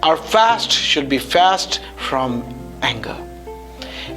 Our fast should be fast from anger।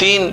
3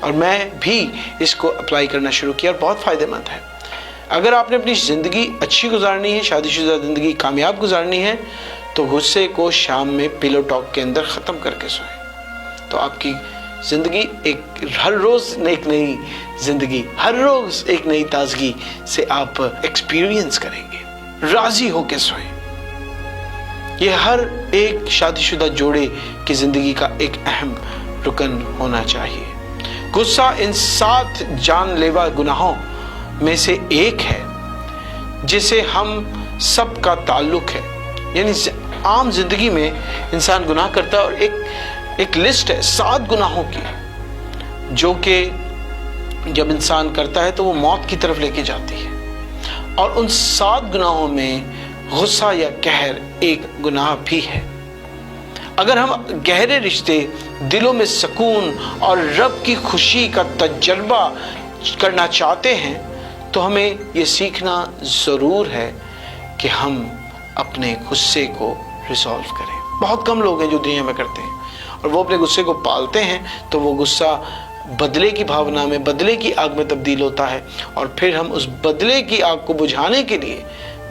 اور میں بھی اس کو اپلائی کرنا شروع کیا اور بہت فائدہ مند ہے۔ اگر آپ نے اپنی زندگی اچھی گزارنی ہے، شادی شدہ زندگی کامیاب گزارنی ہے، تو غصے کو شام میں پیلو ٹاک کے اندر ختم کر کے سوئیں، تو آپ کی زندگی ہر روز ایک نئی زندگی، ہر روز ایک نئی تازگی سے آپ ایکسپیرینس کریں گے۔ راضی ہو کے سوئیں، یہ ہر ایک شادی شدہ جوڑے کی زندگی کا ایک اہم رکن ہونا چاہیے۔ غصہ ان 7 جان لیوا گناہوں میں سے ایک ہے جسے ہم سب کا تعلق ہے۔ یعنی عام زندگی میں انسان گناہ کرتا ہے، اور ایک لسٹ ہے 7 گناہوں کی، جو کہ جب انسان کرتا ہے تو وہ موت کی طرف لے کے جاتی ہے۔ اور ان 7 گناہوں میں غصہ یا قہر ایک گناہ بھی ہے۔ اگر ہم گہرے رشتے، دلوں میں سکون اور رب کی خوشی کا تجربہ کرنا چاہتے ہیں تو ہمیں یہ سیکھنا ضرور ہے کہ ہم اپنے غصے کو ریزالو کریں۔ بہت کم لوگ ہیں جو دنیا میں کرتے ہیں، اور وہ اپنے غصے کو پالتے ہیں تو وہ غصہ بدلے کی بھاونا میں، بدلے کی آگ میں تبدیل ہوتا ہے، اور پھر ہم اس بدلے کی آگ کو بجھانے کے لیے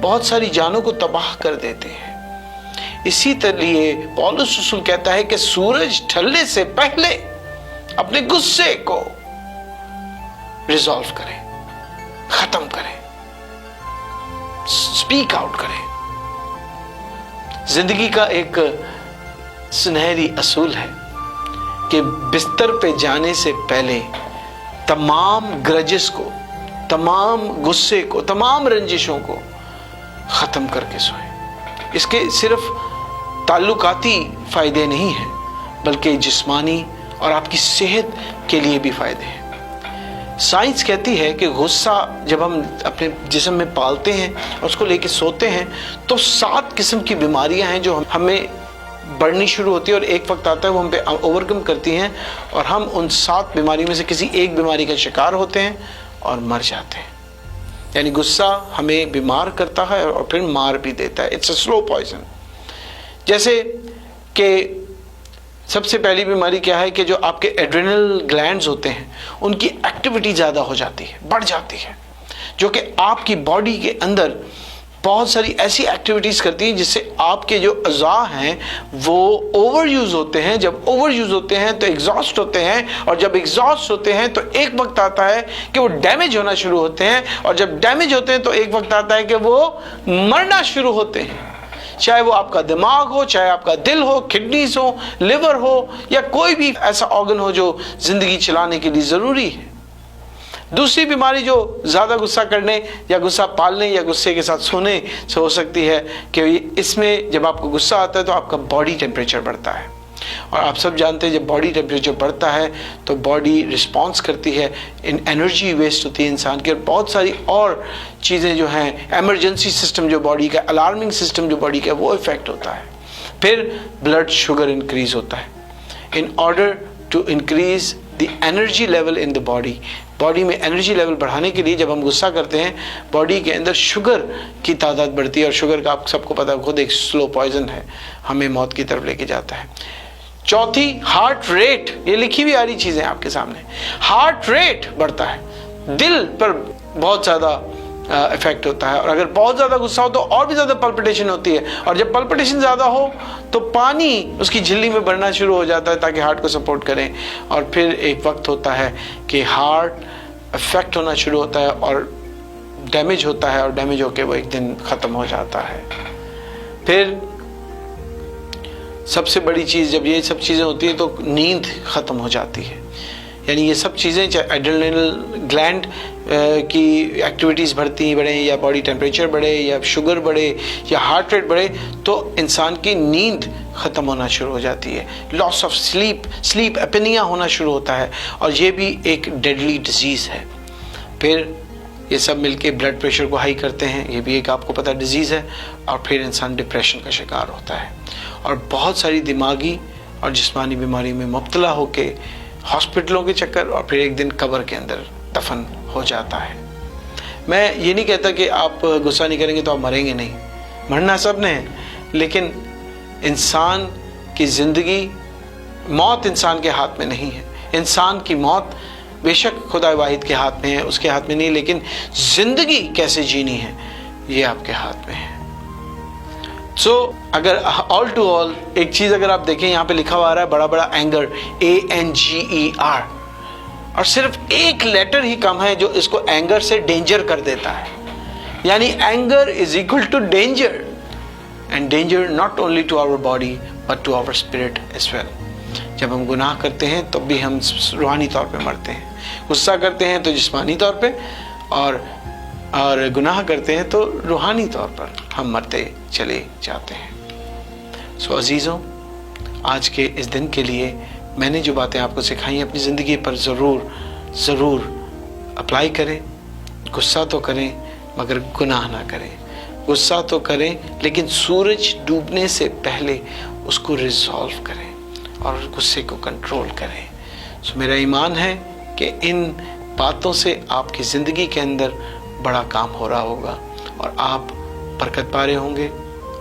بہت ساری جانوں کو تباہ کر دیتے ہیں۔ اسی طرح پولس رسول کہتا ہے کہ سورج ڈھلنے سے پہلے اپنے غصے کو ریزالو کریں، ختم کریں، سپیک آؤٹ کریں۔ زندگی کا ایک سنہری اصول ہے کہ بستر پہ جانے سے پہلے تمام گرجز کو، تمام غصے کو، تمام رنجشوں کو ختم کر کے سوئیں۔ اس کے صرف تعلقاتی فائدے نہیں ہیں، بلکہ جسمانی اور آپ کی صحت کے لیے بھی فائدے ہیں۔ سائنس کہتی ہے کہ غصہ جب ہم اپنے جسم میں پالتے ہیں اور اس کو لے کے سوتے ہیں تو 7 قسم کی بیماریاں ہیں جو ہمیں بڑھنی شروع ہوتی ہے، اور ایک وقت آتا ہے وہ ہم پہ اوورکم کرتی ہیں، اور ہم ان 7 بیماریوں میں سے کسی ایک بیماری کا شکار ہوتے ہیں اور مر جاتے ہیں۔ یعنی غصہ ہمیں بیمار کرتا ہے اور پھر مار بھی دیتا ہے۔ It's a slow poison. جیسے کہ سب سے پہلی بیماری کیا ہے کہ جو آپ کے ایڈرینل گلینڈز ہوتے ہیں ان کی ایکٹیویٹی زیادہ ہو جاتی ہے، بڑھ جاتی ہے، جو کہ آپ کی باڈی کے اندر بہت ساری ایسی ایکٹیویٹیز کرتی ہیں جس سے آپ کے جو اعضاء ہیں وہ اوور یوز ہوتے ہیں۔ جب اوور یوز ہوتے ہیں تو ایگزاسٹ ہوتے ہیں، اور جب ایگزاسٹ ہوتے ہیں تو ایک وقت آتا ہے کہ وہ ڈیمیج ہونا شروع ہوتے ہیں، اور جب ڈیمیج ہوتے ہیں تو ایک وقت آتا ہے کہ وہ مرنا شروع ہوتے ہیں۔ چاہے وہ آپ کا دماغ ہو، چاہے آپ کا دل ہو، کڈنیز ہو، لیور ہو، یا کوئی بھی ایسا آرگن ہو جو زندگی چلانے کے لیے ضروری ہے۔ دوسری بیماری جو زیادہ غصہ کرنے یا غصہ پالنے یا غصے کے ساتھ سونے سے ہو سکتی ہے کہ اس میں جب آپ کو غصہ آتا ہے تو آپ کا باڈی ٹیمپریچر بڑھتا ہے، اور آپ سب جانتے ہیں جب باڈی ٹیمپریچر بڑھتا ہے تو باڈی رسپانس کرتی ہے، انرجی ویسٹ ہوتی ہے انسان کی، اور بہت ساری اور چیزیں جو ہیں، ایمرجنسی سسٹم جو باڈی کا، الارمنگ سسٹم جو باڈی کا وہ افیکٹ ہوتا ہے۔ پھر بلڈ شوگر انکریز ہوتا ہے۔ In order to increase the energy level in the body میں انرجی لیول بڑھانے کے لیے جب ہم غصہ کرتے ہیں باڈی کے اندر شوگر کی تعداد بڑھتی ہے، اور شوگر کا آپ سب کو پتہ ہے خود ایک سلو پوائزن ہے، ہمیں موت کی طرف لے کے جاتا ہے۔ چوتھی، ہارٹ ریٹ، یہ لکھی ہوئی آ رہی چیزیں آپ کے سامنے، ہارٹ ریٹ بڑھتا ہے، دل پر بہت زیادہ افیکٹ ہوتا ہے، اور اگر بہت زیادہ غصہ ہو تو اور بھی زیادہ پلپٹیشن ہوتی ہے، اور جب پلپٹیشن زیادہ ہو تو پانی اس کی جھلی میں بڑھنا شروع ہو جاتا ہے تاکہ ہارٹ کو سپورٹ کریں، اور پھر ایک وقت ہوتا ہے کہ ہارٹ افیکٹ ہونا شروع ہوتا ہے اور ڈیمیج ہوتا ہے، اور ڈیمیج ہو کے وہ ایک دن ختم ہو جاتا ہے۔ پھر سب سے بڑی چیز جب یہ سب چیزیں ہوتی ہیں تو نیند ختم ہو جاتی ہے۔ یعنی یہ سب چیزیں چاہے ایڈرینل گلینڈ کی ایکٹیویٹیز بڑھیں یا باڈی ٹیمپریچر بڑھے یا شوگر بڑھے یا ہارٹ ریٹ بڑھے تو انسان کی نیند ختم ہونا شروع ہو جاتی ہے، لاس آف سلیپ اپنیا ہونا شروع ہوتا ہے، اور یہ بھی ایک ڈیڈلی ڈیزیز ہے۔ پھر یہ سب مل کے بلڈ پریشر کو ہائی کرتے ہیں، یہ بھی ایک آپ کو پتہ ڈیزیز ہے، اور پھر انسان ڈپریشن کا شکار ہوتا ہے، اور بہت ساری دماغی اور جسمانی بیماری میں مبتلا ہو کے ہاسپٹلوں کے چکر، اور پھر ایک دن قبر کے اندر دفن ہو جاتا ہے۔ میں یہ نہیں کہتا کہ آپ غصہ نہیں کریں گے تو آپ مریں گے نہیں، مرنا سب نے ہے، لیکن انسان کی زندگی، موت انسان کے ہاتھ میں نہیں ہے۔ انسان کی موت بے شک خدا واحد کے ہاتھ میں ہے، اس کے ہاتھ میں نہیں، لیکن زندگی کیسے جینی ہے یہ آپ کے ہاتھ میں ہے۔ سو اگر آل ٹو آل ایک چیز اگر آپ دیکھیں، یہاں پہ لکھا ہوا آ رہا ہے بڑا بڑا اینگر، ANGER، اور صرف ایک لیٹر ہی کم ہے جو اس کو اینگر سے ڈینجر کر دیتا ہے، یعنی anger is equal to danger, and danger not only to our body but to our spirit as well. جب ہم گناہ کرتے ہیں تب بھی ہم روحانی طور پہ مرتے ہیں، غصہ کرتے ہیں تو جسمانی طور پہ، اور گناہ کرتے ہیں تو روحانی طور پر ہم مرتے چلے جاتے ہیں۔ سو عزیزوں، آج کے اس دن کے لیے میں نے جو باتیں آپ کو سکھائی اپنی زندگی پر ضرور اپلائی کریں۔ غصہ تو کریں مگر گناہ نہ کریں، غصہ تو کریں لیکن سورج ڈوبنے سے پہلے اس کو ریزالو کریں اور غصے کو کنٹرول کریں۔ سو میرا ایمان ہے کہ ان باتوں سے آپ کی زندگی کے اندر بڑا کام ہو رہا ہوگا اور آپ برکت پا رہے ہوں گے،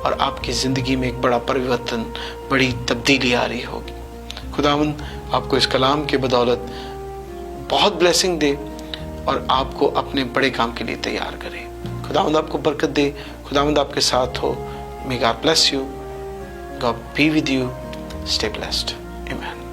اور آپ کی زندگی میں ایک بڑا پریورتن، بڑی تبدیلی آ رہی ہوگی۔ خداوند آپ کو اس کلام کے بدولت بہت بلیسنگ دے اور آپ کو اپنے بڑے کام کے لیے تیار کرے۔ خداوند آپ کو برکت دے، خداوند آپ کے ساتھ ہو۔ May God bless you. God be with you. Stay blessed. Amen.